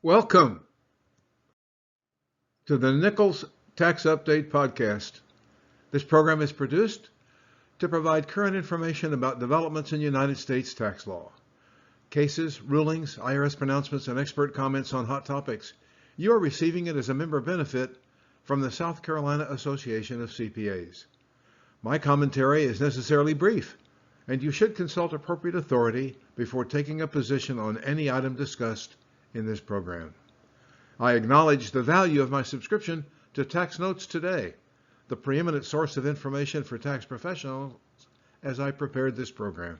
Welcome to the Nichols Tax Update Podcast. This program is produced to provide current information about developments in United States tax law, cases, rulings, IRS pronouncements, and expert comments on hot topics. You are receiving it as a member benefit from the South Carolina Association of CPAs. My commentary is necessarily brief, and you should consult appropriate authority before taking a position on any item discussed in this program. I acknowledge the value of my subscription to Tax Notes Today, the preeminent source of information for tax professionals, as I prepared this program.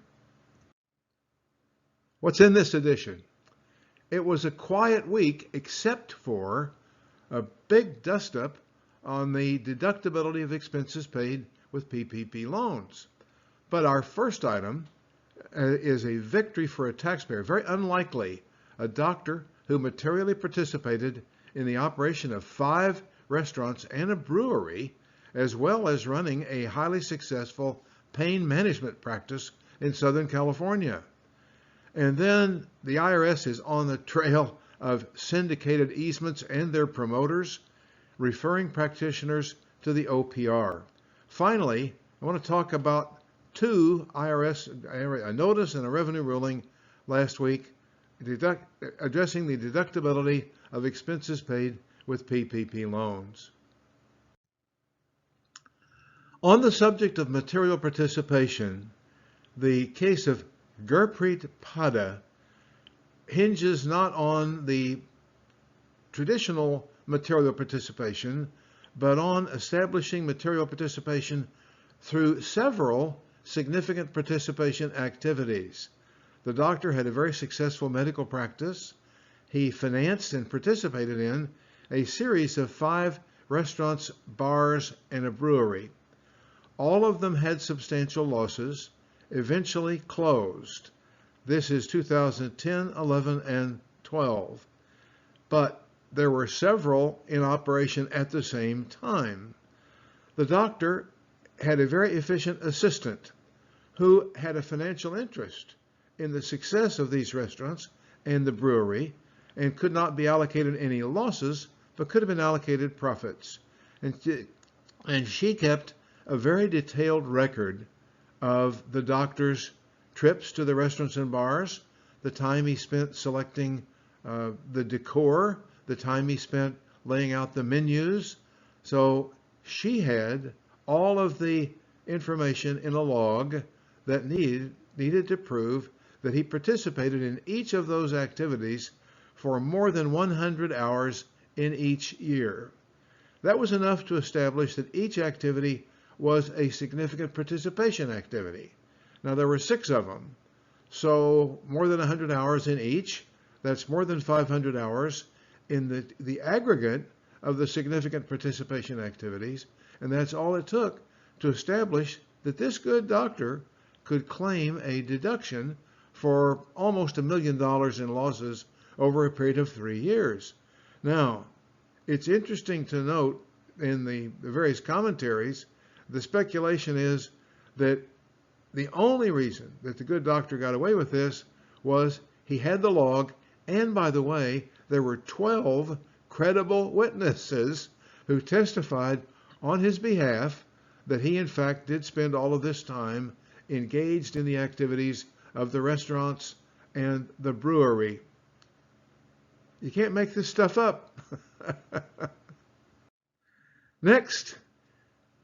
What's in this edition? It was a quiet week except for a big dust-up on the deductibility of expenses paid with PPP loans. But our first item is a victory for a taxpayer, very unlikely, a doctor who materially participated in the operation of 5 restaurants and a brewery, as well as running a highly successful pain management practice in Southern California. And then the IRS is on the trail of syndicated easements and their promoters, referring practitioners to the OPR. Finally, I want to talk about 2 IRS, a notice and a revenue ruling last week, addressing the deductibility of expenses paid with PPP loans. On the subject of material participation, the case of Gurpreet Pada hinges not on the traditional material participation, but on establishing material participation through several significant participation activities. The doctor had a very successful medical practice. He financed and participated in a series of 5 restaurants, bars, and a brewery. All of them had substantial losses, eventually closed. This is 2010, 11, and 12. But there were several in operation at the same time. The doctor had a very efficient assistant who had a financial interest in the success of these restaurants and the brewery, and could not be allocated any losses, but could have been allocated profits. And she kept a very detailed record of the doctor's trips to the restaurants and bars, the time he spent selecting the decor, the time he spent laying out the menus. So she had all of the information in a log that needed to prove that he participated in each of those activities for more than 100 hours in each year. That was enough to establish that each activity was a significant participation activity. Now, there were 6 of them, so more than 100 hours in each. That's more than 500 hours in the aggregate of the significant participation activities, and that's all it took to establish that this good doctor could claim a deduction for almost $1 million in losses over a period of 3 years. Now, it's interesting to note in the various commentaries, the speculation is that the only reason that the good doctor got away with this was he had the log, and by the way, there were 12 credible witnesses who testified on his behalf that he in fact did spend all of this time engaged in the activities of the restaurants and the brewery. You can't make this stuff up. Next,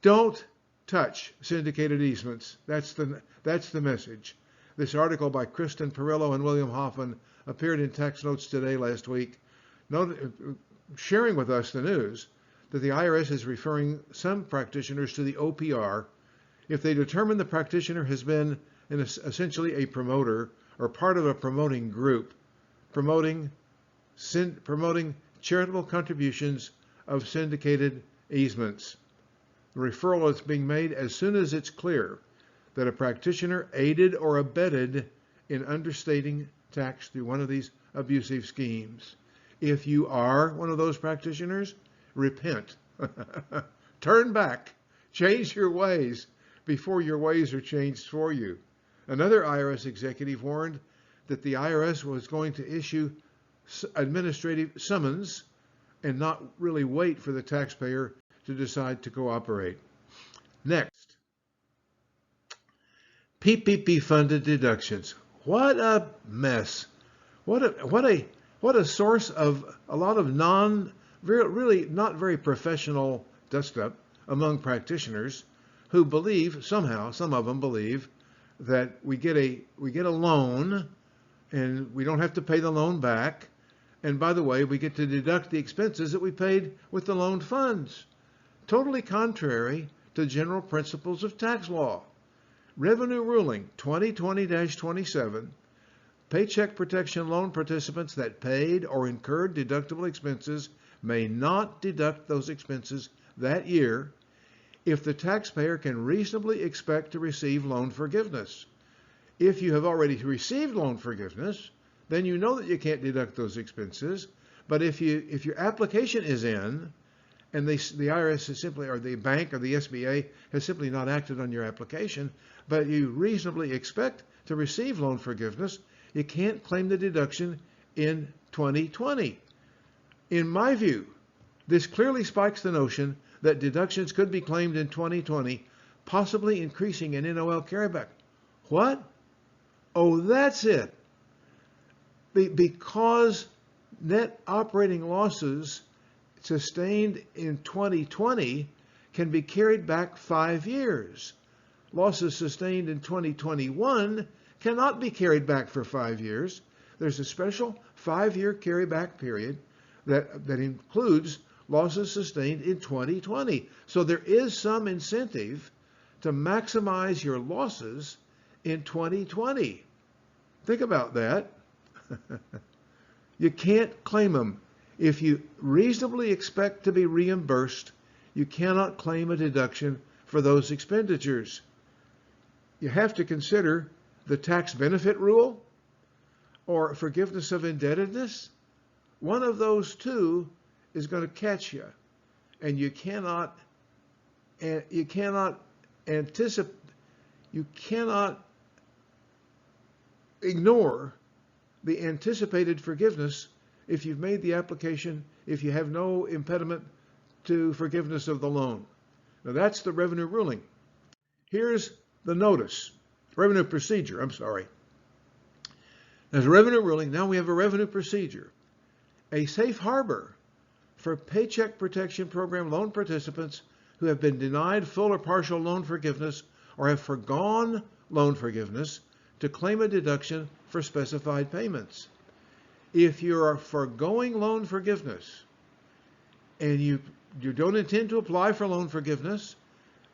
don't touch syndicated easements. That's the message. This article by Kristen Perillo and William Hoffman appeared in Tax Notes Today last week, sharing with us the news that the IRS is referring some practitioners to the OPR if they determine the practitioner has been essentially a promoter or part of a promoting group, promoting charitable contributions of syndicated easements. The referral is being made as soon as it's clear that a practitioner aided or abetted in understating tax through one of these abusive schemes. If you are one of those practitioners, repent. Turn back. Change your ways before your ways are changed for you. Another IRS executive warned that the IRS was going to issue administrative summons and not really wait for the taxpayer to decide to cooperate. Next, PPP funded deductions. What a mess. What a source of a lot of really not very professional dust up among practitioners who believe somehow, some of them believe, that we get a loan and we don't have to pay the loan back. And by the way, we get to deduct the expenses that we paid with the loaned funds. Totally contrary to general principles of tax law. Revenue Ruling 2020-27, Paycheck Protection Loan participants that paid or incurred deductible expenses may not deduct those expenses that year if the taxpayer can reasonably expect to receive loan forgiveness. If you have already received loan forgiveness, then you know that you can't deduct those expenses. But if your application is in, and the IRS has simply, or the bank or the SBA has simply not acted on your application, but you reasonably expect to receive loan forgiveness, you can't claim the deduction in 2020. In my view, this clearly spikes the notion that deductions could be claimed in 2020, possibly increasing an NOL carryback. What? Oh, that's it. Because net operating losses sustained in 2020 can be carried back 5 years. Losses sustained in 2021 cannot be carried back for 5 years. There's a special 5-year carryback period that includes losses sustained in 2020. So there is some incentive to maximize your losses in 2020. Think about that. You can't claim them. If you reasonably expect to be reimbursed, you cannot claim a deduction for those expenditures. You have to consider the tax benefit rule or forgiveness of indebtedness. One of those two is going to catch you, and you cannot anticipate, you cannot ignore the anticipated forgiveness if you've made the application, if you have no impediment to forgiveness of the loan. Now that's the revenue ruling. Here's the notice, revenue procedure, I'm sorry. There's a revenue ruling, now we have a revenue procedure. A safe harbor for Paycheck Protection Program loan participants who have been denied full or partial loan forgiveness or have forgone loan forgiveness to claim a deduction for specified payments. If you are foregoing loan forgiveness and you don't intend to apply for loan forgiveness,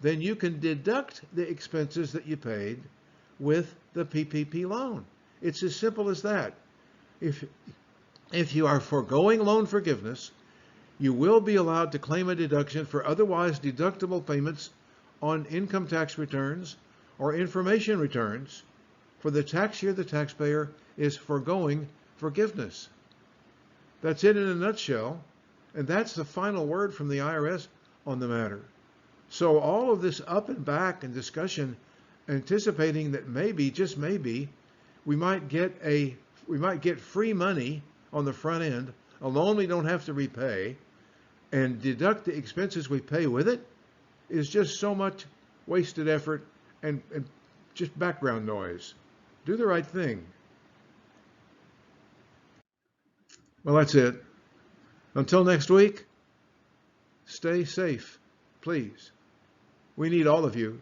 then you can deduct the expenses that you paid with the PPP loan. It's as simple as that. If you are foregoing loan forgiveness, you will be allowed to claim a deduction for otherwise deductible payments on income tax returns or information returns for the tax year the taxpayer is foregoing forgiveness. That's it in a nutshell, and that's the final word from the IRS on the matter. So all of this up and back and discussion, anticipating that maybe, just maybe, we might get free money on the front end, a loan we don't have to repay, and deduct the expenses we pay with it, is just so much wasted effort and just background noise. Do the right thing. Well, that's it. Until next week, stay safe, please. We need all of you.